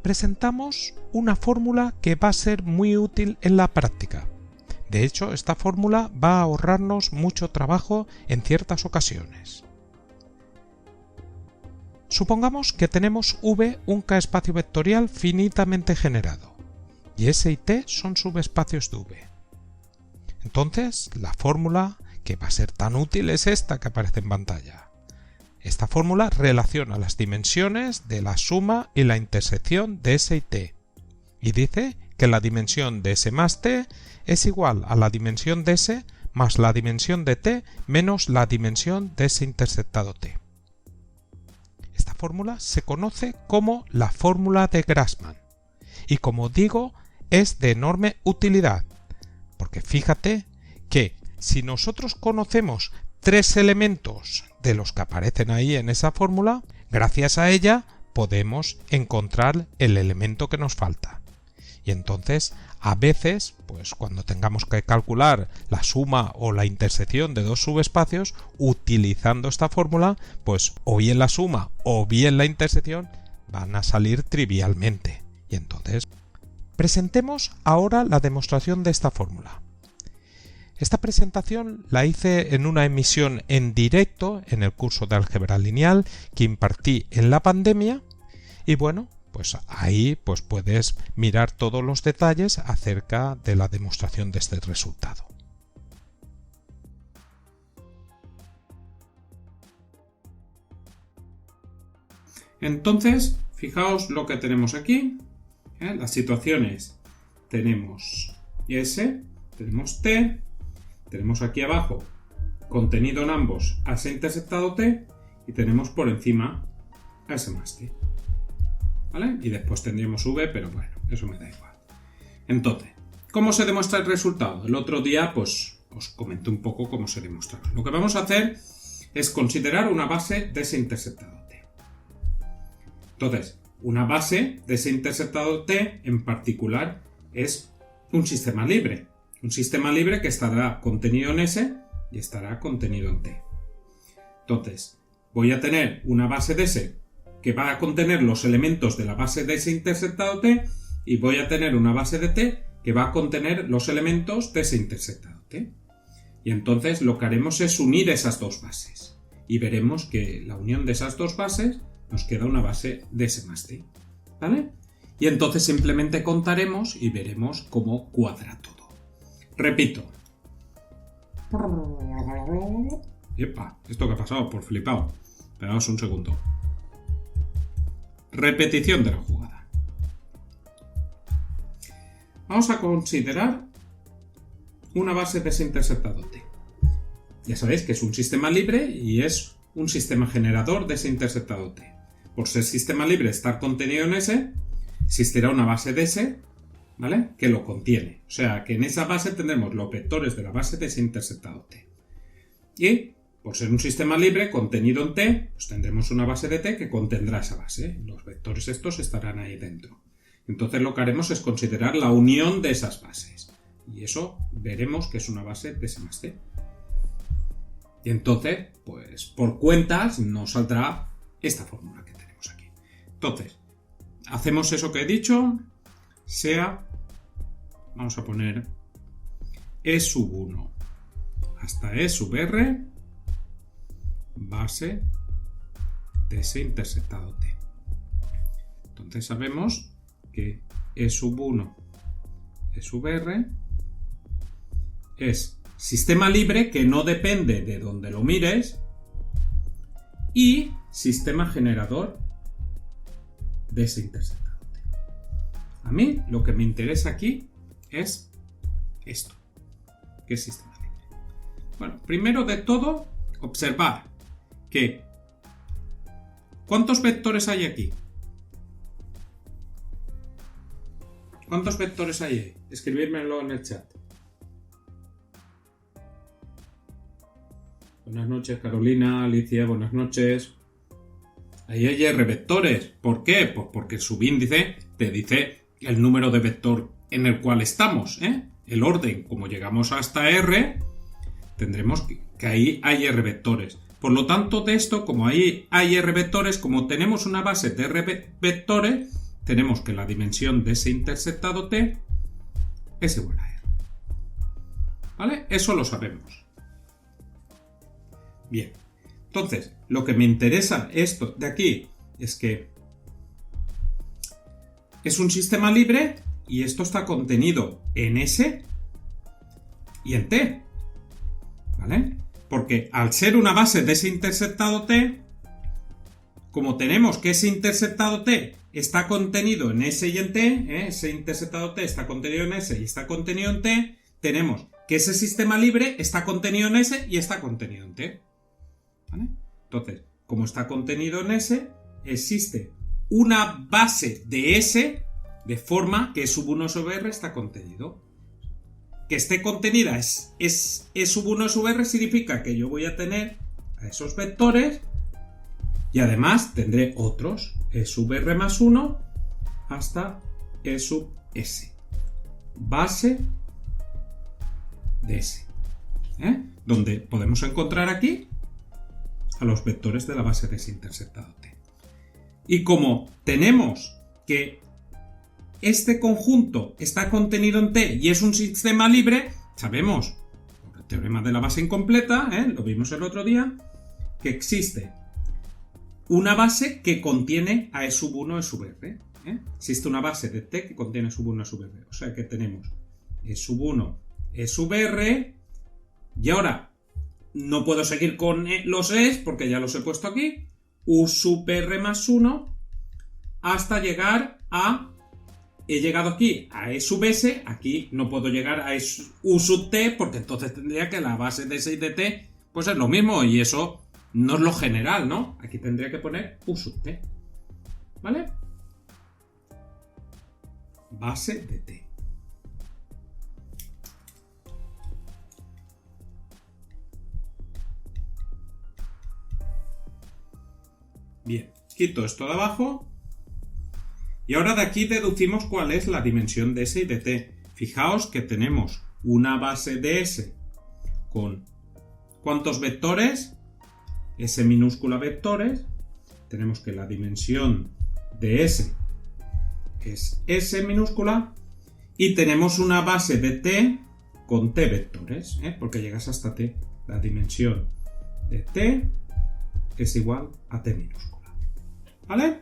presentamos una fórmula que va a ser muy útil en la práctica. De hecho, esta fórmula va a ahorrarnos mucho trabajo en ciertas ocasiones. Supongamos que tenemos V un K-espacio vectorial finitamente generado, y S y T son subespacios de V. Entonces, la fórmula que va a ser tan útil es esta que aparece en pantalla. Esta fórmula relaciona las dimensiones de la suma y la intersección de S y T, y dice que la dimensión de S más T es igual a la dimensión de S más la dimensión de T menos la dimensión de S intersectado T. Esta fórmula se conoce como la fórmula de Grassmann, y como digo, es de enorme utilidad, porque fíjate que si nosotros conocemos 3 elementos de los que aparecen ahí en esa fórmula, gracias a ella podemos encontrar el elemento que nos falta. Y entonces, a veces, pues cuando tengamos que calcular la suma o la intersección de dos subespacios, utilizando esta fórmula, pues o bien la suma o bien la intersección van a salir trivialmente. Y entonces, presentemos ahora la demostración de esta fórmula. Esta presentación la hice en una emisión en directo en el curso de álgebra lineal que impartí en la pandemia, y bueno, pues ahí pues puedes mirar todos los detalles acerca de la demostración de este resultado. Entonces, fijaos lo que tenemos aquí. Las situaciones: tenemos S, tenemos T, tenemos aquí abajo contenido en ambos a S intersectado T, y tenemos por encima a S más T. ¿Vale? Y después tendríamos V, pero bueno, eso me da igual. Entonces, ¿cómo se demuestra el resultado? El otro día pues os comenté un poco cómo se demostraba. Lo que vamos a hacer es considerar una base de S intersectado T. Entonces, una base de S intersectado T en particular es un sistema libre. Un sistema libre que estará contenido en S y estará contenido en T. Entonces, voy a tener una base de S que va a contener los elementos de la base de S intersectado T, y voy a tener una base de T que va a contener los elementos de S intersectado T. Y entonces lo que haremos es unir esas dos bases, y veremos que la unión de esas dos bases nos queda una base de S más T. ¿Vale? Y entonces simplemente contaremos y veremos cómo cuadra todo. Repito. Epa, ¿esto qué ha pasado? Por flipado. Esperaos un segundo. Repetición de la jugada. Vamos a considerar una base de S intersectado T. Ya sabéis que es un sistema libre y es un sistema generador de S intersectado T. Por ser sistema libre, estar contenido en S, existirá una base de S, ¿vale?, que lo contiene. O sea, que en esa base tendremos los vectores de la base de S intersectado T. Y por ser un sistema libre contenido en T, pues tendremos una base de T que contendrá esa base. Los vectores estos estarán ahí dentro. Entonces lo que haremos es considerar la unión de esas bases. Y eso veremos que es una base de S más T. Y entonces, pues por cuentas nos saldrá esta fórmula que tenemos aquí. Entonces, hacemos eso que he dicho, sea, vamos a poner E sub 1 hasta E sub R, base de S intersectado T. Entonces sabemos que E sub 1, E sub R es sistema libre que no depende de donde lo mires y sistema generador de S intersectado T. A mí lo que me interesa aquí es esto, que es sistema libre. Bueno, primero de todo, observar que ¿cuántos vectores hay aquí? ¿Cuántos vectores hay ahí? Escribírmelo en el chat. Buenas noches, Carolina, Alicia, buenas noches. Ahí hay R vectores. ¿Por qué? Pues porque el subíndice te dice el número de vector en el cual estamos, el orden. Como llegamos hasta R, tendremos que ahí hay R vectores. Por lo tanto, de esto, como ahí hay R vectores, como tenemos una base de R vectores, tenemos que la dimensión de ese interceptado t es igual a r. ¿Vale? Eso lo sabemos. Bien. Entonces, lo que me interesa esto de aquí es que es un sistema libre y esto está contenido en S y en T. ¿Vale? Porque al ser una base de ese interceptado T, como tenemos que ese interceptado T está contenido en S y en T, ese interceptado T está contenido en S y está contenido en T, tenemos que ese sistema libre está contenido en S y está contenido en T. ¿Vale? Entonces, como está contenido en S, existe una base de S de forma que E sub 1 sobre R está contenido. Que esté contenida es E sub 1 sobre R significa que yo voy a tener a esos vectores y además tendré otros E sub R más 1 hasta E sub S. Base de S. Donde podemos encontrar aquí a los vectores de la base de ese interceptado T. Y como tenemos que este conjunto está contenido en T y es un sistema libre, sabemos, por el teorema de la base incompleta, lo vimos el otro día, que existe una base que contiene a E sub 1 E sub R. Existe una base de T que contiene E sub 1 E sub R. O sea que tenemos E sub 1 E sub R y ahora no puedo seguir con los E's porque ya los he puesto aquí. U sub R más 1 hasta llegar a... He llegado aquí a E sub S. Aquí no puedo llegar a U sub T porque entonces tendría que la base de S y de T pues es lo mismo y eso no es lo general, ¿no? Aquí tendría que poner U sub T. ¿Vale? Base de T. Bien, quito esto de abajo. Y ahora de aquí deducimos cuál es la dimensión de S y de T. Fijaos que tenemos una base de S con ¿cuántos vectores? S minúscula vectores. Tenemos que la dimensión de S es S minúscula. Y tenemos una base de T con T vectores, porque llegas hasta T. La dimensión de T es igual a T minúscula. ¿Vale?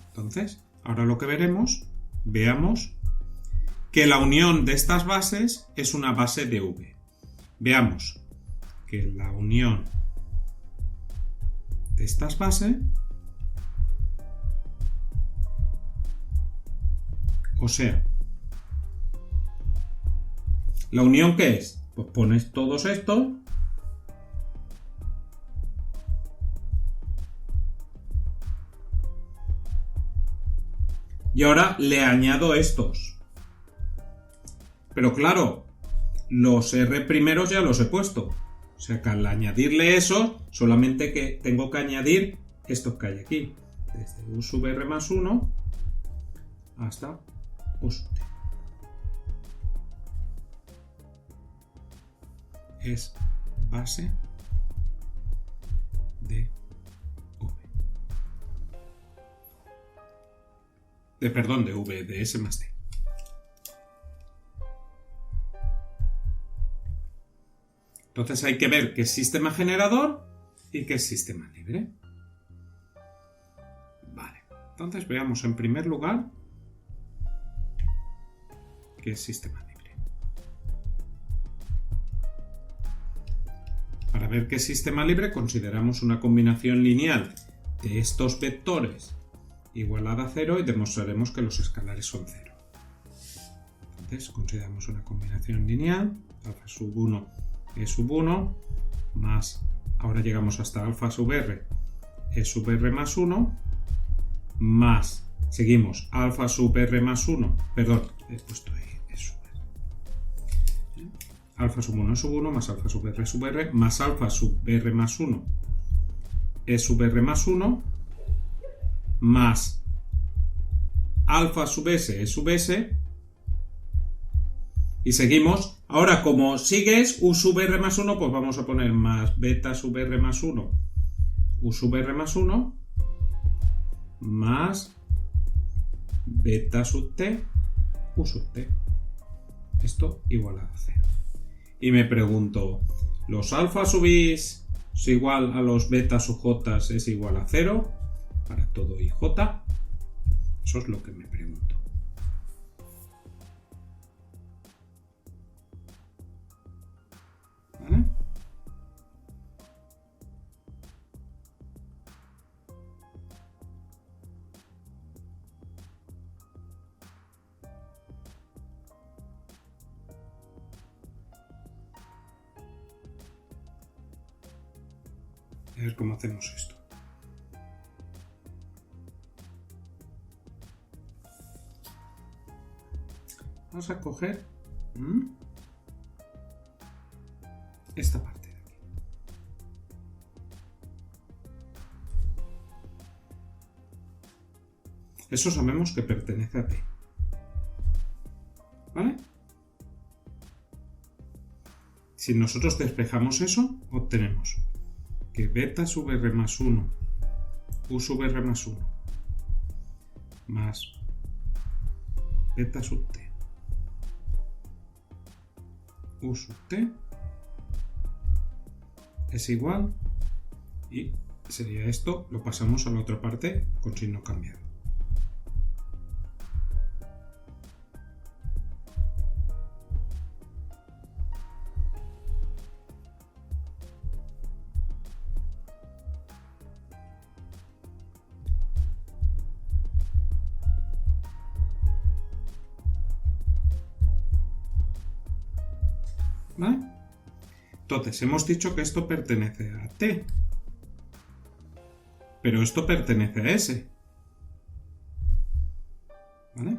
Entonces, ahora lo que veamos que la unión de estas bases es una base de V. Veamos que la unión de estas bases, o sea, ¿la unión qué es? Pues pones todos estos y ahora le añado estos. Pero claro, los R primeros ya los he puesto. O sea que al añadirle eso, solamente que tengo que añadir estos que hay aquí. Desde U sub R más 1 hasta U sub T. Es base de V, de S más T. Entonces hay que ver qué es sistema generador y qué es sistema libre. Vale, entonces veamos en primer lugar qué es sistema libre. Para ver qué es sistema libre consideramos una combinación lineal de estos vectores igualada a 0 y demostraremos que los escalares son 0. Entonces consideramos una combinación lineal, alfa sub 1 E sub 1 más, ahora llegamos hasta alfa sub R, E sub R más 1 más, seguimos, alfa sub R más 1, perdón, he puesto ahí E sub R. Alfa sub 1 E sub 1 más alfa sub R más alfa sub R más 1 E sub R más 1 más alfa sub S E sub S y seguimos. Ahora como sigues U sub R más 1 pues vamos a poner más beta sub R más 1 U sub R más 1 más beta sub t u sub t. Esto igual a 0. Y me pregunto, ¿los alfa sub i es igual a los beta sub j es igual a 0 para todo i j? Eso es lo que me pregunto. ¿Vale? A ver cómo hacemos esto. Vamos a coger esta parte de aquí. Eso sabemos que pertenece a t. ¿Vale? Si nosotros despejamos eso, obtenemos que beta sub r más 1 u sub r más 1 más beta sub t u sub t es igual, y sería esto, lo pasamos a la otra parte con signo cambiado. ¿Vale? Entonces, hemos dicho que esto pertenece a t, pero esto pertenece a s. ¿Vale?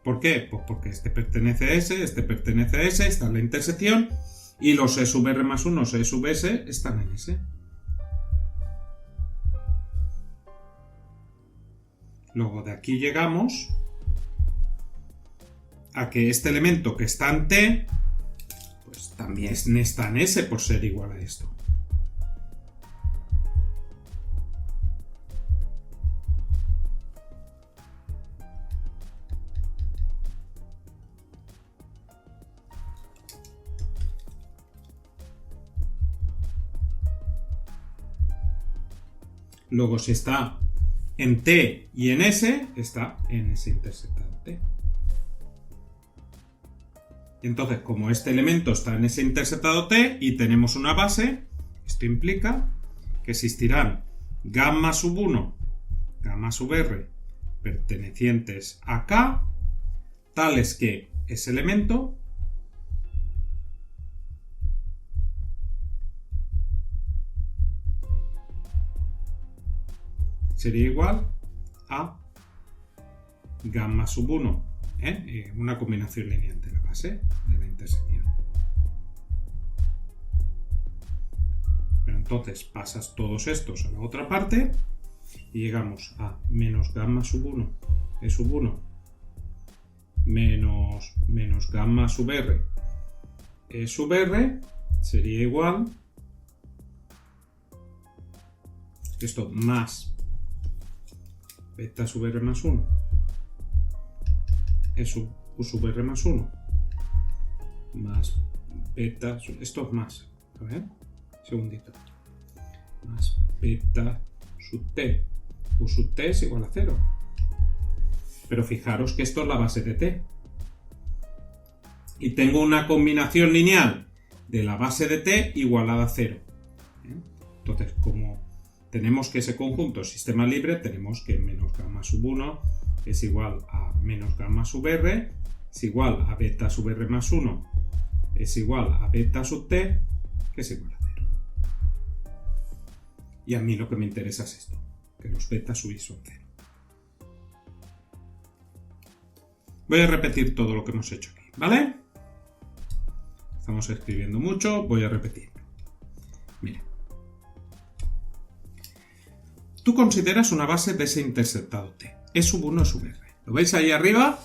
¿Por qué? Pues porque este pertenece a s, este pertenece a s, está en la intersección, y los e sub r más 1, e sub s están en s. Luego de aquí llegamos a que este elemento que está en t, pues también está en S por ser igual a esto. Luego, si está en T y en S, está en S intersectado T. Entonces, como este elemento está en ese interceptado T y tenemos una base, esto implica que existirán gamma sub 1, gamma sub r pertenecientes a K, tales que ese elemento sería igual a gamma sub 1, una combinación lineal de la base de la intersección. Pero entonces pasas todos estos a la otra parte y llegamos a menos gamma sub 1, e sub 1, menos gamma sub r, e sub r sería igual esto más beta sub r más 1, e sub u sub r más 1, más beta, esto es más, a ver, segundito, más beta sub t, u sub t es igual a 0. Pero fijaros que esto es la base de t. Y tengo una combinación lineal de la base de t igualada a 0. Entonces, como tenemos que ese conjunto es sistema libre, tenemos que menos gamma sub 1 es igual a menos gamma sub r, es igual a beta sub r más 1, es igual a beta sub t, que es igual a 0. Y a mí lo que me interesa es esto, que los beta sub i son 0. Voy a repetir todo lo que hemos hecho aquí, ¿vale? Estamos escribiendo mucho, voy a repetir. Mira. Tú consideras una base de ese interceptado T. E sub 1, E sub R. ¿Lo veis ahí arriba?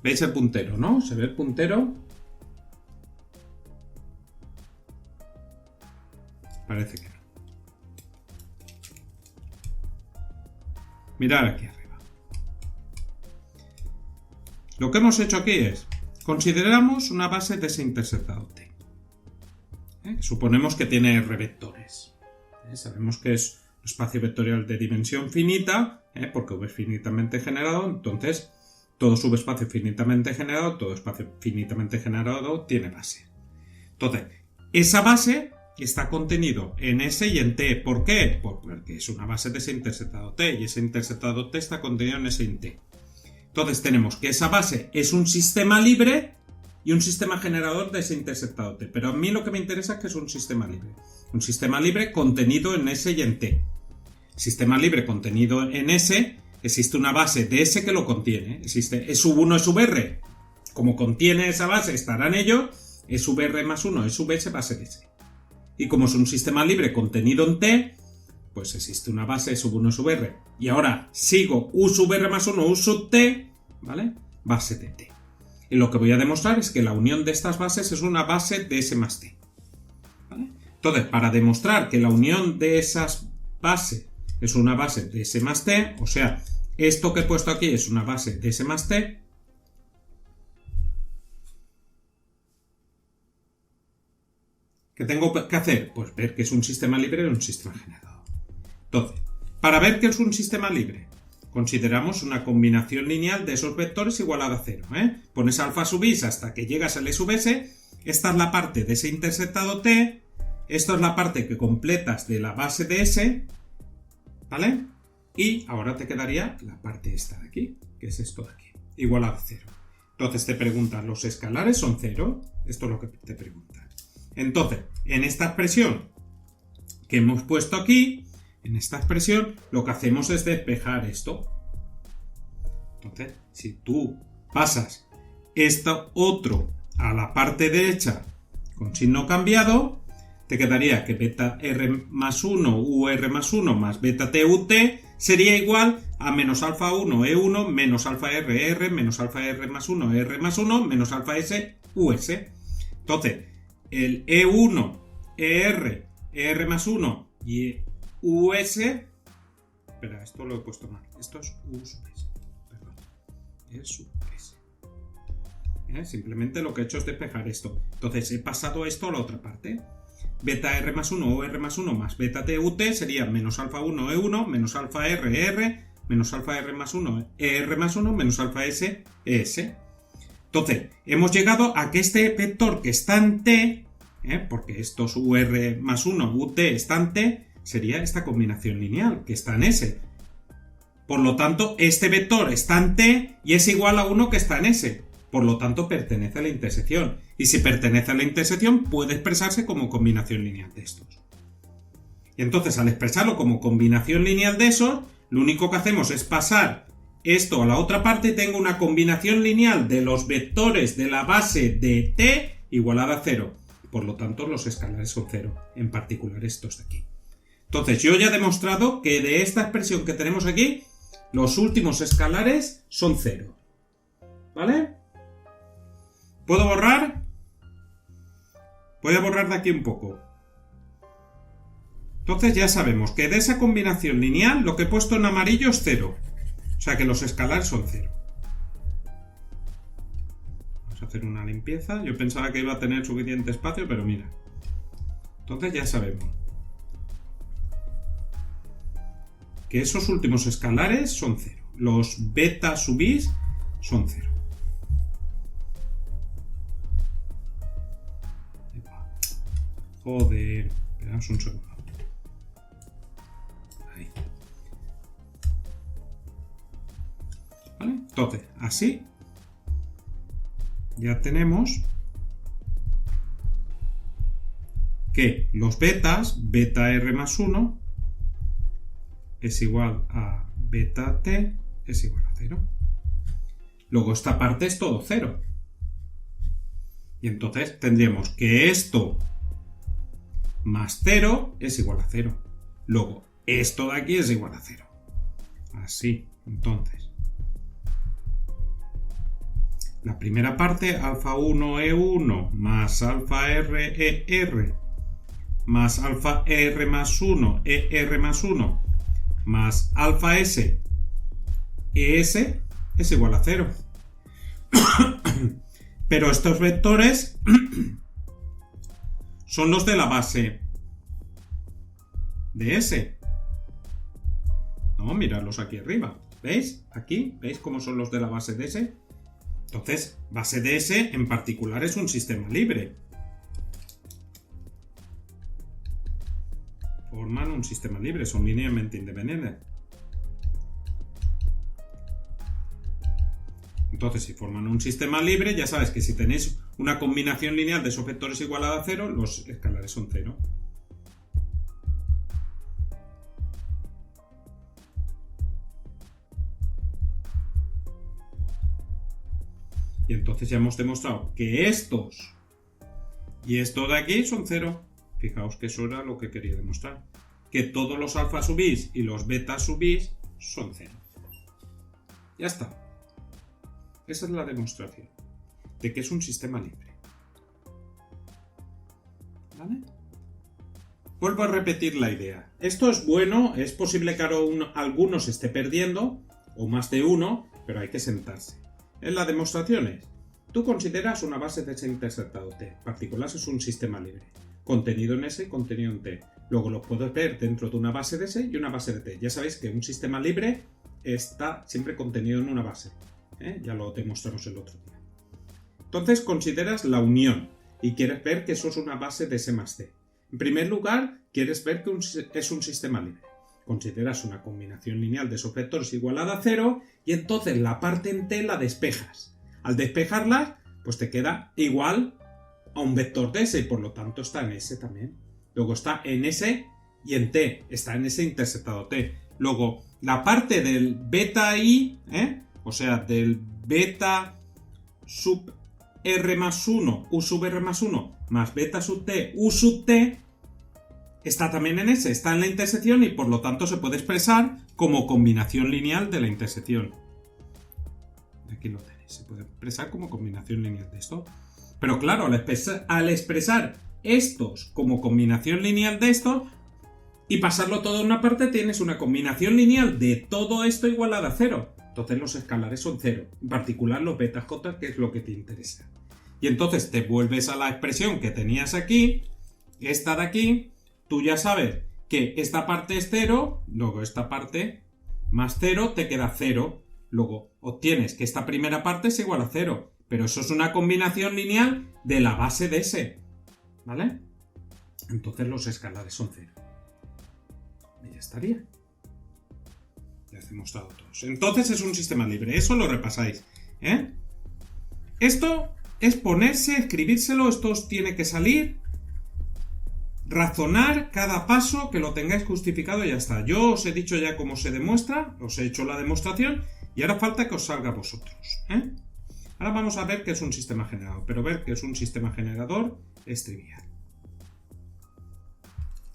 ¿Veis el puntero, no? ¿Se ve el puntero? Parece que no. Mirad aquí arriba. Lo que hemos hecho aquí es, consideramos una base de ese interceptado T. Suponemos que tiene R vectores. Sabemos que es un espacio vectorial de dimensión finita, porque V es finitamente generado, entonces todo subespacio finitamente generado, todo espacio finitamente generado tiene base. Entonces, esa base está contenido en S y en T. ¿Por qué? Porque es una base de ese interceptado T y ese interceptado T está contenido en S y en T. Entonces tenemos que esa base es un sistema libre y un sistema generador de ese interceptado T. Pero a mí lo que me interesa es que es un sistema libre. Un sistema libre contenido en S y en T. Sistema libre contenido en S, existe una base de S que lo contiene. Existe E sub 1, E sub R. Como contiene esa base, estarán ellos. E sub R más 1, E sub S, base de S. Y como es un sistema libre contenido en T, pues existe una base E sub 1, E sub R. Y ahora sigo U sub R más 1, U sub T, ¿vale? Base de T. Y lo que voy a demostrar es que la unión de estas bases es una base de S más T. ¿Vale? Entonces, para demostrar que la unión de esas bases es una base de S más T, o sea, esto que he puesto aquí es una base de S más T, ¿qué tengo que hacer? Pues ver que es un sistema libre y un sistema generado. Entonces, para ver que es un sistema libre, consideramos una combinación lineal de esos vectores igualada a 0. Pones alfa sub i hasta que llegas al E sub s, esta es la parte de ese interceptado T, esto es la parte que completas de la base de S, ¿vale? Y ahora te quedaría la parte esta de aquí, que es esto de aquí, igualada a 0. Entonces te preguntan, ¿los escalares son 0? Esto es lo que te preguntan. Entonces, en esta expresión que hemos puesto aquí, en esta expresión, lo que hacemos es despejar esto. Entonces, si tú pasas esto otro a la parte derecha con signo cambiado, te quedaría que beta R más 1 UR más 1 más beta T UT sería igual a menos alfa 1 E1 menos alfa R R menos alfa R más 1 R más 1 menos alfa S US. Entonces, el E1, ER, ER más 1 y US... Espera, esto lo he puesto mal. Esto es U sub S. Perdón. Es sub S. Simplemente lo que he hecho es despejar esto. Entonces he pasado esto a la otra parte. Beta R más 1 o R más 1 más beta T UT sería menos alfa 1 E1 menos alfa R ER menos alfa R más 1 ER más 1 menos alfa S ES. Entonces, hemos llegado a que este vector que está en T, porque estos UR más 1 UT está en T, sería esta combinación lineal que está en S. Por lo tanto, este vector está en T y es igual a uno que está en S. Por lo tanto, pertenece a la intersección. Y si pertenece a la intersección, puede expresarse como combinación lineal de estos. Y entonces, al expresarlo como combinación lineal de esos, lo único que hacemos es pasar esto a la otra parte y tengo una combinación lineal de los vectores de la base de T igualada a 0. Por lo tanto, los escalares son 0, en particular estos de aquí. Entonces, yo ya he demostrado que de esta expresión que tenemos aquí, los últimos escalares son 0. ¿Vale? ¿Puedo borrar? Voy a borrar de aquí un poco. Entonces ya sabemos que de esa combinación lineal lo que he puesto en amarillo es 0. O sea que los escalares son 0. Vamos a hacer una limpieza. Yo pensaba que iba a tener suficiente espacio, pero mira. Entonces ya sabemos que esos últimos escalares son 0. Los beta sub i son 0. Joder. Esperamos un segundo. Ahí. ¿Vale? Entonces, así ya tenemos que los betas, beta R más 1 es igual a beta T es igual a 0. Luego esta parte es todo 0. Y entonces tendríamos que esto más 0 es igual a 0. Luego esto de aquí es igual a 0. Así, entonces. La primera parte, alfa 1 E1 más alfa R ER más alfa R más 1 ER más 1 más alfa S ES es igual a 0. Pero estos vectores son los de la base de S. No, miradlos aquí arriba. ¿Veis? Aquí, ¿veis cómo son los de la base de S? Entonces, base de S en particular es un sistema libre. Forman un sistema libre, son linealmente independientes. Entonces, si forman un sistema libre, ya sabes que si tenéis una combinación lineal de esos vectores igualada a 0, los escalares son 0. Y entonces ya hemos demostrado que estos y esto de aquí son 0. Fijaos que eso era lo que quería demostrar. Que todos los alfa sub i y los beta sub i son 0. Ya está. Esa es la demostración de que es un sistema libre. ¿Vale? Vuelvo a repetir la idea. Esto es bueno, es posible que alguno se esté perdiendo, o más de uno, pero hay que sentarse. En las demostraciones, tú consideras una base de ese interceptado T. Partículas es un sistema libre. Contenido en S y contenido en T. Luego lo puedes ver dentro de una base de S y una base de T. Ya sabéis que un sistema libre está siempre contenido en una base. Ya lo demostramos el otro día. Entonces consideras la unión y quieres ver que eso es una base de S más T. En primer lugar, quieres ver que es un sistema libre. Consideras una combinación lineal de esos vectores igualada a 0 y entonces la parte en T la despejas. Al despejarla, pues te queda igual a un vector de S y por lo tanto está en S también. Luego está en S y en T, está en ese interceptado T. Luego, la parte del beta I, o sea, del beta sub R más 1, U sub R más 1, más beta sub T, U sub T, está también en S, está en la intersección y por lo tanto se puede expresar como combinación lineal de la intersección. Aquí lo tenéis, se puede expresar como combinación lineal de esto. Pero claro, al expresar estos como combinación lineal de esto y pasarlo todo a una parte, tienes una combinación lineal de todo esto igualada a 0. Entonces los escalares son 0, en particular los betas j, que es lo que te interesa. Y entonces te vuelves a la expresión que tenías aquí, esta de aquí, tú ya sabes que esta parte es 0, luego esta parte más 0 te queda 0, luego obtienes que esta primera parte es igual a 0, pero eso es una combinación lineal de la base de S, ¿vale? Entonces los escalares son 0. Y ya estaría. Ya os he mostrado todos. Entonces es un sistema libre. Eso lo repasáis. Esto es ponerse, escribírselo. Esto os tiene que salir. Razonar cada paso, que lo tengáis justificado y ya está. Yo os he dicho ya cómo se demuestra. Os he hecho la demostración. Y ahora falta que os salga a vosotros. Ahora vamos a ver qué es un sistema generador. Pero ver qué es un sistema generador es trivial.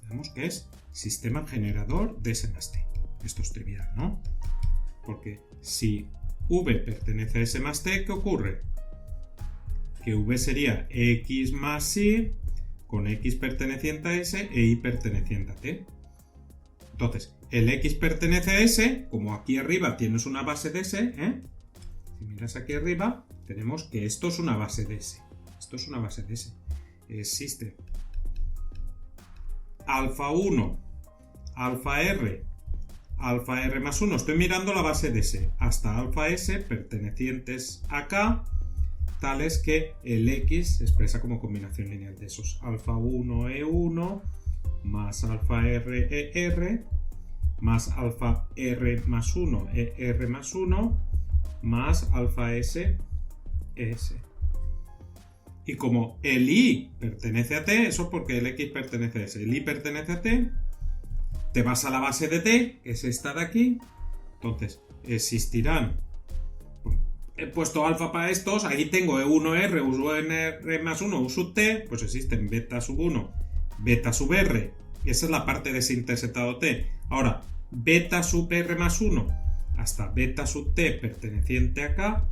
Veamos qué es sistema generador de S más T. Esto es trivial, ¿no? Porque si V pertenece a S más T, ¿qué ocurre? Que V sería X más Y con X perteneciente a S e Y perteneciente a T. Entonces, el X pertenece a S, como aquí arriba tienes una base de S, si miras aquí arriba, tenemos que esto es una base de S. Esto es una base de S. Existe alfa 1, alfa R más 1, estoy mirando la base de S, hasta alfa S pertenecientes a K, tales que el X se expresa como combinación lineal de esos. Alfa 1 E1 más alfa R ER más alfa R más 1 ER más 1 más alfa S ES. Y como el I pertenece a T, eso es porque el X pertenece a S. El I pertenece a T, te vas a la base de T, que es esta de aquí. Entonces, existirán. He puesto alfa para estos. Aquí tengo E1R, U1R más 1, U sub T. Pues existen beta sub 1, beta sub R. Esa es la parte de ese interceptado T. Ahora, beta sub R más 1 hasta beta sub T perteneciente a K,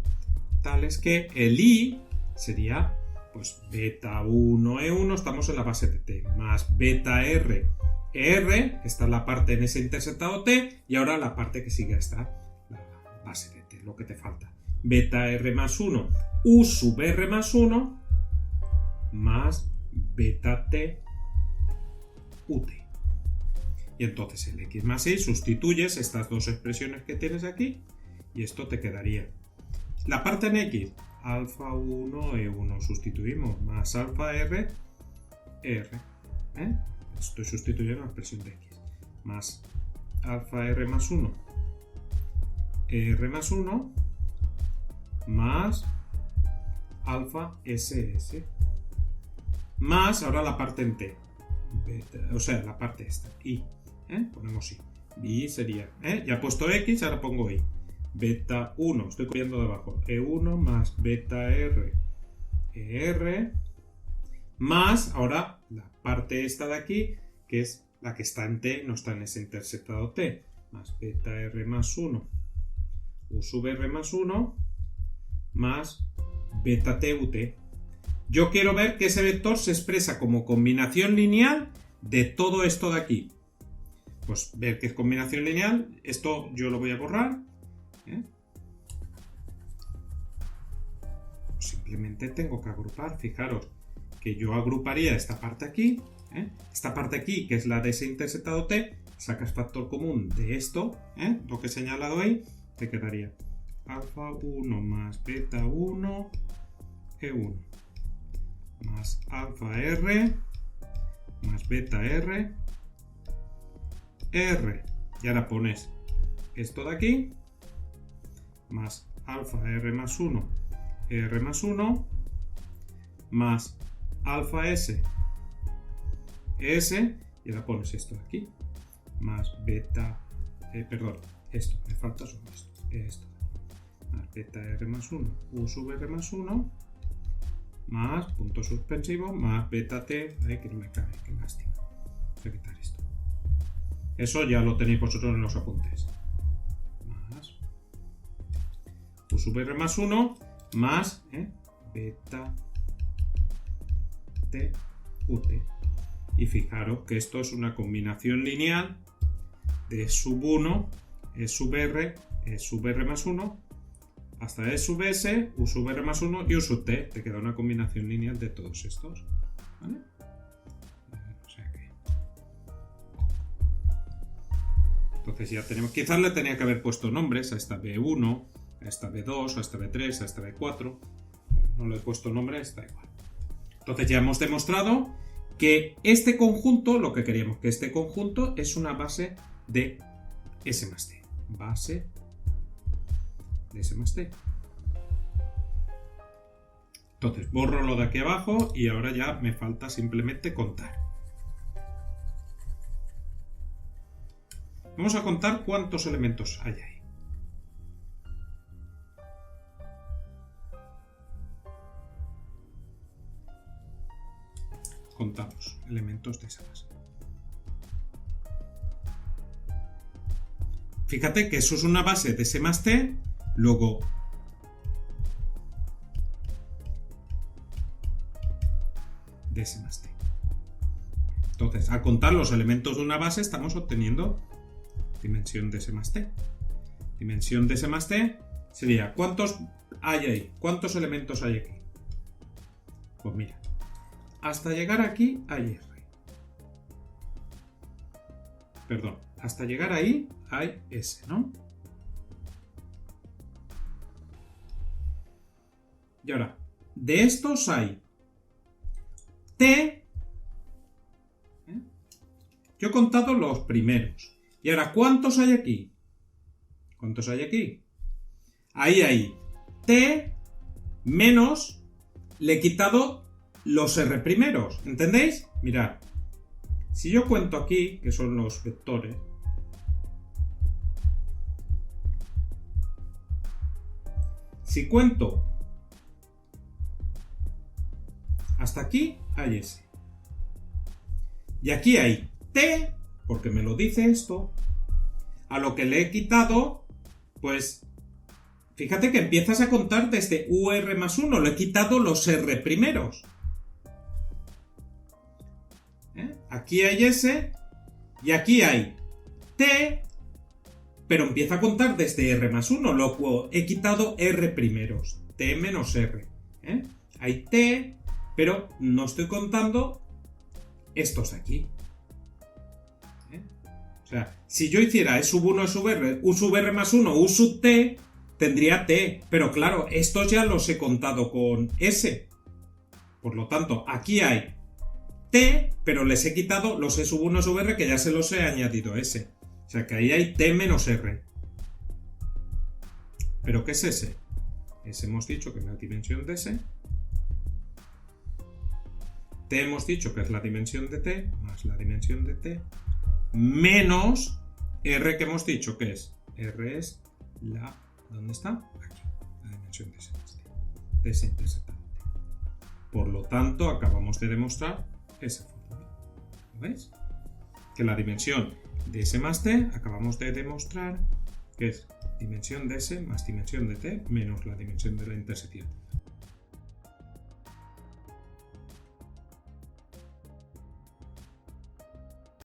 tales que el I sería pues beta 1 E1, estamos en la base de T, más beta R ER, esta es la parte en ese interceptado T, y ahora la parte que sigue a esta, base de t, lo que te falta. Beta r más 1 u sub r más 1 más beta t ut. Y entonces el x más y sustituyes estas dos expresiones que tienes aquí y esto te quedaría. La parte en x, alfa 1 e1 sustituimos más alfa r, estoy sustituyendo la expresión de x, más alfa r más 1, r más 1, más alfa ss, más ahora la parte en t, o sea, la parte esta, y, ponemos y sería, ya he puesto x, ahora pongo y, beta 1, estoy copiando de abajo, e1 más beta r, más ahora la parte esta de aquí, que es la que está en t, no está en ese interceptado t, más beta r más 1, u sub r más 1, más beta t ut. Yo quiero ver que ese vector se expresa como combinación lineal de todo esto de aquí. Pues ver que es combinación lineal, esto yo lo voy a borrar. Simplemente tengo que agrupar, fijaros que yo agruparía esta parte aquí, que es la de ese interceptado t, sacas factor común de esto, lo que he señalado ahí, te quedaría alfa 1 más beta 1 e1 más alfa r más beta r, y ahora pones esto de aquí, más alfa r más 1, r más 1, más alfa s, y ahora pones esto de aquí, más beta, esto, me falta solo esto, más beta r más 1, u sub r más 1, más punto suspensivo, más beta t, que no me cabe, qué lástima, voy a quitar esto. Eso ya lo tenéis vosotros en los apuntes. Más u sub r más 1 más beta t ut. Y fijaros que esto es una combinación lineal de sub 1, e sub r más 1, hasta e sub s, u sub r más 1 y u sub t. Te queda una combinación lineal de todos estos. ¿Vale? Entonces ya tenemos, quizás le tenía que haber puesto nombres a esta B1, a esta B2, a esta B3, a esta B4. No le he puesto nombre, está igual. Entonces ya hemos demostrado que este conjunto, lo que queríamos, que este conjunto es una base de S más T. Base de S más T. Entonces borro lo de aquí abajo y ahora ya me falta simplemente contar. Vamos a contar cuántos elementos hay ahí. Contamos elementos de esa base. Fíjate que eso es una base de S más T, luego de S más T. Entonces, al contar los elementos de una base estamos obteniendo dimensión de S más T. Dimensión de S más T sería, ¿cuántos hay ahí? ¿Cuántos elementos hay aquí? Pues mira, hasta llegar aquí hay R. Perdón, hasta llegar ahí hay S, ¿no? Y ahora, de estos hay T. Yo he contado los primeros. Y ahora, ¿cuántos hay aquí? ¿Cuántos hay aquí? Ahí hay T menos, le he quitado los R primeros. ¿Entendéis? Mirad. Si yo cuento aquí, que son los vectores, si cuento hasta aquí, hay S. Y aquí hay T, porque me lo dice esto, a lo que le he quitado, pues, fíjate que empiezas a contar desde UR más 1, le he quitado los R primeros. Aquí hay S, y aquí hay T, pero empieza a contar desde r más 1, luego he quitado r primeros, t menos r. Hay t, pero no estoy contando estos de aquí. O sea, si yo hiciera e sub 1, e sub r, u sub r más 1, u sub t, tendría t, pero claro, estos ya los he contado con s. Por lo tanto, aquí hay t, pero les he quitado los e sub 1, e sub r, que ya se los he añadido s. O sea, que ahí hay t menos r. ¿Pero qué es s? S hemos dicho que es la dimensión de s. T hemos dicho que es la dimensión de t, más la dimensión de t, menos r que hemos dicho que es. R es la... ¿Dónde está? Aquí. La dimensión de ese interceptante. Por lo tanto, acabamos de demostrar esa fórmula. ¿Lo veis? Que la dimensión de S más T, acabamos de demostrar que es dimensión de S más dimensión de T menos la dimensión de la intersección.